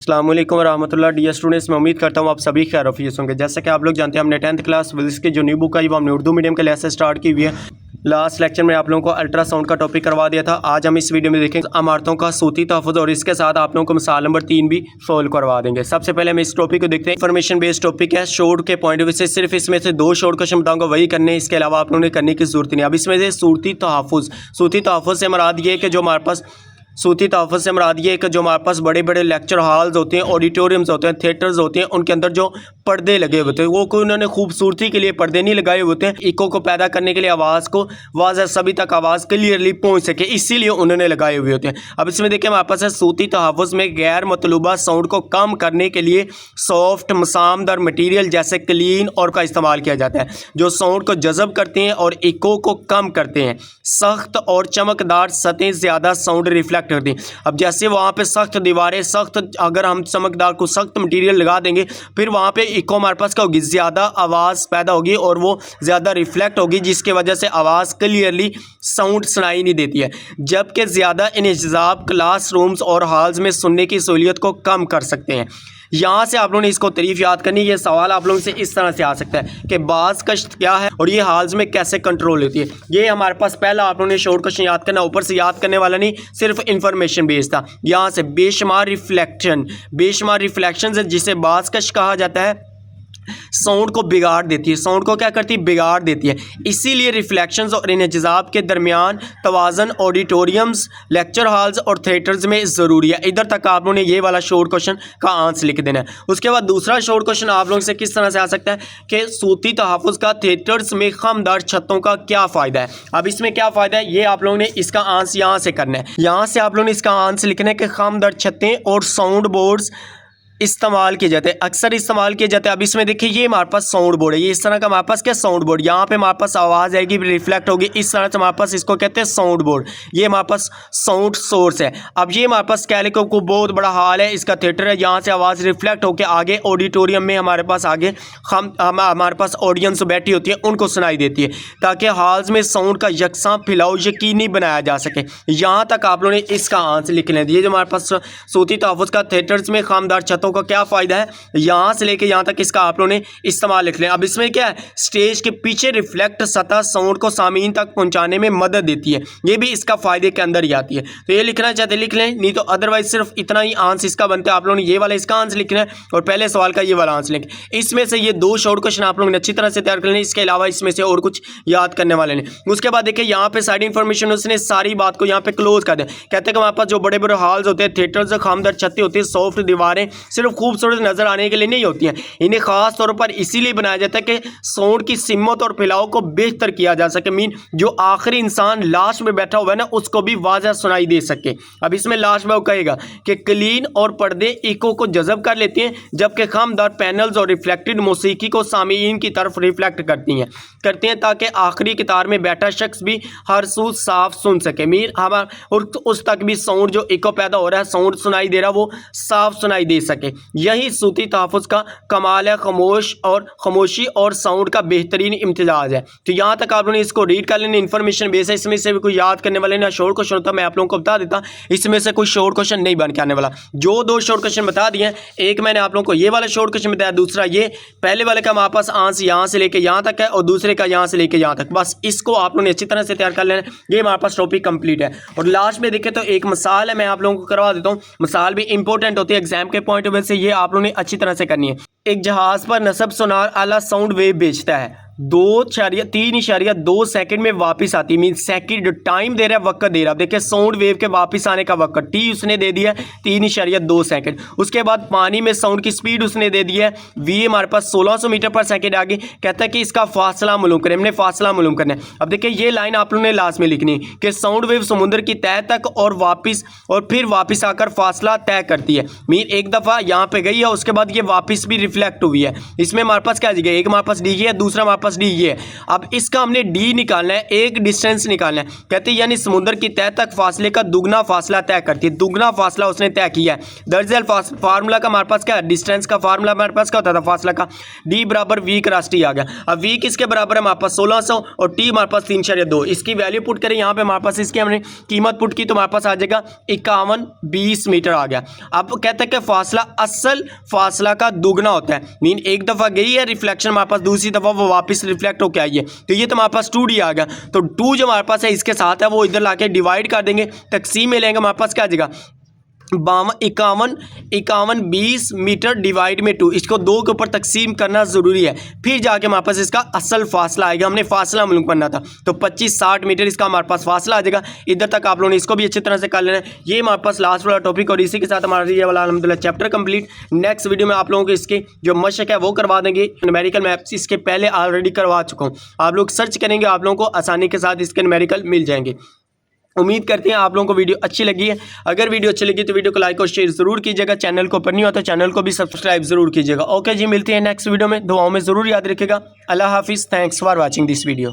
अस्सलाम वालेकुम रहमतुल्लाह। डियर स्टूडेंट्स, मैं उम्मीद करता हूँ आप सभी खैरियत होंगे। जैसा कि आप लोग जानते हैं, हमने 10th क्लास फिजिक्स की जो न्यू बुक आई वो हमने उर्दू मीडियम के लेसन स्टार्ट की हुई है। लास्ट लेक्चर में आप लोगों को अल्ट्रासाउंड का टॉपिक करवा दिया था। आज हम इस वीडियो में देखेंगे इमारतों का सूती तहफ़्फ़ुज़ और इसके साथ आप लोगों को मिसाल नंबर 3 भी सोल्व करवा देंगे। सबसे पहले हम इस टॉपिक को देखते हैं। इन्फॉर्मेशन बेस्ड टॉपिक है। शॉर्ट के पॉइंट ऑफ व्यू से सिर्फ इसमें से 2 शॉर्ट क्वेश्चन बताऊंगा, वही करने, इसके अलावा आप लोगों ने करने की जरूरत नहीं। अब इसमें से सूती तहफ़्फ़ुज़ से मुराद ये है कि जो हमारे पास सूती तहफ़्फ़ुज़ से मुराद ये है कि जो हमारे पास बड़े बड़े लेक्चर हॉल्स होते हैं, ऑडिटोरियम्स होते हैं, थिएटर्स होते हैं, उनके अंदर जो पर्दे लगे होते हैं वो कोई उन्होंने खूबसूरती के लिए पर्दे नहीं लगाए होते हैं। इको को पैदा करने के लिए, आवाज़ को वाज़ह सभी तक आवाज़ क्लियरली पहुंच सके, इसीलिए उन्होंने लगाए हुए होते हैं। अब इसमें देखिए हमारे पास है सूती तहफ़्फ़ुज़ में गैर मतलूबा साउंड को कम करने के लिए सॉफ्ट मसामदार मटीरियल जैसे क्लीन और का इस्तेमाल किया जाता है, जो साउंड को जज़ब करते हैं और इको को कम करते हैं। सख्त और चमकदार सतहें ज़्यादा साउंड रिफ्लेक्ट करती हैं। अब जैसे वहाँ पे सख्त दीवारें, सख्त अगर हम चमकदार को सख्त मटेरियल लगा देंगे, फिर वहाँ पे इको हमारे पास क्या होगी, ज़्यादा आवाज़ पैदा होगी और वो ज़्यादा रिफ्लेक्ट होगी, जिसकी वजह से आवाज़ क्लियरली साउंड सुनाई नहीं देती है। जबकि ज़्यादा इन्हिजाब क्लासरूम्स और हॉल्स में सुनने की सहूलियत को कम कर सकते हैं। यहाँ से आप लोगों ने इसको तारीफ याद करनी है। ये सवाल आप लोगों से इस तरह से आ सकता है कि बाज़ कश्त क्या है और ये हाल्स में कैसे कंट्रोल होती है। ये हमारे पास पहला आप लोगों ने शॉर्ट क्वेश्चन याद करना, ऊपर से याद करने वाला नहीं, सिर्फ इंफॉर्मेशन बेस्ड था। यहाँ से बेशुमार रिफ्लेक्शन है जिसे बाज़ कश्त कहा जाता है, साउंड को बिगाड़ देती है। साउंड को क्या करती है, बिगाड़ देती है। इसीलिए रिफ्लेक्शंस और इन्हिजाब के दरमियान तवाज़न ऑडिटोरियम्स, लेक्चर हॉल्स और थिएटर्स में ज़रूरी है। इधर तक आप लोगों ने ये वाला शॉर्ट क्वेश्चन का आंसर लिख देना है। उसके बाद दूसरा शॉर्ट क्वेश्चन आप लोगों से किस तरह से आ सकता है कि सूती तहफ़्फ़ुज़ का थिएटर्स में खमदार छतों का क्या फ़ायदा है। अब इसमें क्या फ़ायदा है, ये आप लोगों ने इसका आंसर यहाँ से करना है। यहाँ से आप लोगों ने इसका आंसर लिखना है कि खमदार छतें और साउंड बोर्ड्स इस्तेमाल किए जाते हैं, अक्सर इस्तेमाल किए जाते हैं। अब इसमें देखिए ये हमारे पास साउंड बोर्ड है, ये इस तरह का हमारे पास क्या साउंड बोर्ड, यहाँ पे हमारे पास आवाज़ आएगी, रिफ्लेक्ट होगी, इस तरह से हमारे पास इसको कहते हैं साउंड बोर्ड। ये हमारे पास साउंड सोर्स है। अब ये हमारे पास कैलिको को बहुत बड़ा हॉल है, इसका थिएटर है, यहाँ से आवाज़ रिफ्लेक्ट होकर आगे ऑडिटोरियम में हमारे पास आगे हमारे पास ऑडियंस बैठी होती है, उनको सुनाई देती है, ताकि हॉल्स में साउंड का यकसा फैलाव यकीनी बनाया जा सके। यहाँ तक आप लोगों ने इसका आंसर लिख लें। ये जो हमारे पास सूती तहफ़्फ़ुज़ का थिएटर्स में खामदार छतों का क्या फ़ायदा है, यहाँ से लेके यहाँ तक इसका आप लोगों ने इस्तेमाल लिख लें। अब इसमें क्या है, स्टेज के पीछे रिफ्लेक्ट सतह साउंड को सामीन तक पहुँचाने में मदद देती है। ये भी इसका फ़ायदे के अंदर ही आती है। तो ये लिखना चाहते लिख लें, नहीं तो अदरवाइज सिर्फ इतना ही आंसर इसका बनता है। आप लोगों ने ये वाला इसका आंसर लिखना है और पहले सवाल का ये वाला आंसर लिखें। इसमें से ये 2 शॉर्ट क्वेश्चन आप लोगों ने अच्छी तरह से तैयार कर लें, इसके अलावा इसमें से और कुछ याद करने वाले नहीं। उसके बाद देखिए यहाँ पे साइड इन्फॉर्मेशन उसने सारी बात को यहाँ पे क्लोज कर दिया। कहते हैं कि हमारे पास जो बड़े बड़े हॉल्स होते हैं, थिएटर्स, खामदार छतें होती है, सॉफ्ट दीवारें सिर्फ खूबसूरत नजर आने के लिए नहीं होती हैं, इन्हें खास तौर पर इसीलिए बनाया जाता है कि साउंड की सिमत और फैलाव को बेहतर किया जा सके। मीन जो आखिरी इंसान लास्ट में बैठा हुआ है ना, उसको भी वाज़ह सुनाई दे सके। अब इसमें लास्ट में वो कहेगा कि क्लीन और पर्दे इको को जज़ब कर लेते हैं, जबकि खामदार पैनल्स और रिफ्लेक्टेड मौसीकी को सामीन की तरफ रिफ्लेक्ट करते हैं ताकि आखिरी कतार में बैठा शख्स भी हर सूद साफ सुन सके। मीन हमारा और उस तक भी साउंड जो इको पैदा हो रहा है, साउंड सुनाई दे रहा है, वो साफ सुनाई दे सके। यही सूती तहफ़्फ़ुज़ का कमाल है, खामोशी और साउंड का बेहतरीन इम्तिजाज है। तो यहाँ तक आप लोगों ने इसको रीड कर लेना। इन्फॉर्मेशन बेस है, इसमें से भी कोई याद करने वाले ना शॉर्ट क्वेश्चन होता, मैं आप लोगों को बता देता, इसमें से कोई शॉर्ट क्वेश्चन नहीं बन के आने वाला। जो 2 शॉर्ट क्वेश्चन बता दिए, एक मैंने आप लोगों को ये वाला शॉर्ट क्वेश्चन बताया, दूसरा ये पहले वाले का हमारे पास आंसर यहाँ से लेके यहाँ तक है और दूसरे का यहाँ से लेके यहाँ तक। बस इसको आप लोगों ने अच्छी तरह से तैयार कर लेना। ये हमारे पास टॉपिक कंप्लीट है। और लास्ट में देखें तो एक मिसाल है, मैं आप लोगों को करवा देता हूँ। मिसाल भी इंपॉर्टेंट होती है एग्जाम के पॉइंट ऑफ व्यू से, ये आप लोगों ने अच्छी तरह से करनी है। एक जहाज पर नस्ब सोनार आला साउंड वेव भेजता है, 3.2 सेकंड में वापस आती है। मीन सेकंड टाइम दे रहा है, वक्त दे रहा है। देखिए साउंड वेव के वापस आने का वक्त टी उसने दे दिया 3.2 सेकंड। उसके बाद पानी में साउंड की स्पीड उसने दे दिया है वी हमारे पास 1600 मीटर पर सेकंड। आगे कहता है कि इसका फासला मालूम करें, हमने फासला मालूम करना है। अब देखिए ये लाइन आप लोगों ने लास्ट में लिखनी है कि साउंड वेव समुद्र की तह तक और फिर वापस आकर फासला तय करती है। मीन एक दफ़ा यहाँ पे गई है, उसके बाद ये वापस भी रिफ्लेक्ट हुई है। इसमें हमारे पास क्या जगह, एक हमारे पास डी है, दूसरा हमारे पास पास डी ये है। अब इसका हमने डी निकालना है, एक डिस्टेंस निकालना है। कहते हैं यानी समुद्र की तह तक फासले का दुगना फासला तय करती है, दुगना फासला उसने तय किया है। दरअसल फार्मूला का हमारे पास क्या है, डिस्टेंस का फार्मूला हमारे पास क्या होता था फासला का, डी बराबर वी क्रॉस टी आ गया। अब वी किसके बराबर है हमारे पास 1600 और टी हमारे पास 3.2। इसकी वैल्यू पुट करें यहाँ पे, हमारे पास इसकी हमने कीमत पुट की तो हमारे पास आ जाएगा 5120 मीटर आ गया। अब कहते हैं कि फासला असल फासला का दुगना होता है, मीन एक दफ़ा गई है रिफ्लेक्शन हमारे पास, दूसरी दफ़ा वो वापस रिफ्लेक्ट होकर आई है, तो ये तो हमारे पास 2D आ गया। तो 2 जो हमारे पास है इसके साथ है वो इधर लाके डिवाइड कर देंगे, तकसीम में लेंगे, हमारे पास क्या आ जाएगा 51 मीटर डिवाइड में 2। इसको 2 के ऊपर तकसीम करना ज़रूरी है, फिर जाके हमारे पास इसका असल फासला आएगा। हमने फासला मालूम करना था तो 25-60 मीटर इसका हमारे पास फासला आ जाएगा। इधर तक आप लोगों ने इसको भी अच्छी तरह से कर लेना है। ये हमारे पास लास्ट वाला टॉपिक और इसी के साथ हमारा ये वाला अलहम्दुलिल्लाह चैप्टर कंप्लीट। नेक्स्ट वीडियो में आप लोगों को इसके जो मशक है वो करवा देंगे। न्यूमेरिकल मैप्स इसके पहले ऑलरेडी करवा चुका हूँ, आप लोग सर्च करेंगे आप लोगों को आसानी के साथ इसके न्यूमेरिकल मिल जाएंगे। उम्मीद करते हैं आप लोगों को वीडियो अच्छी लगी है। अगर वीडियो अच्छी लगी तो वीडियो को लाइक और शेयर ज़रूर कीजिएगा। चैनल को ऊपर नहीं हो तो चैनल को भी सब्सक्राइब ज़रूर कीजिएगा। ओके जी, मिलते हैं नेक्स्ट वीडियो में, दुआओं में ज़रूर याद रखिएगा। अल्लाह हाफिज़, thanks for watching this video.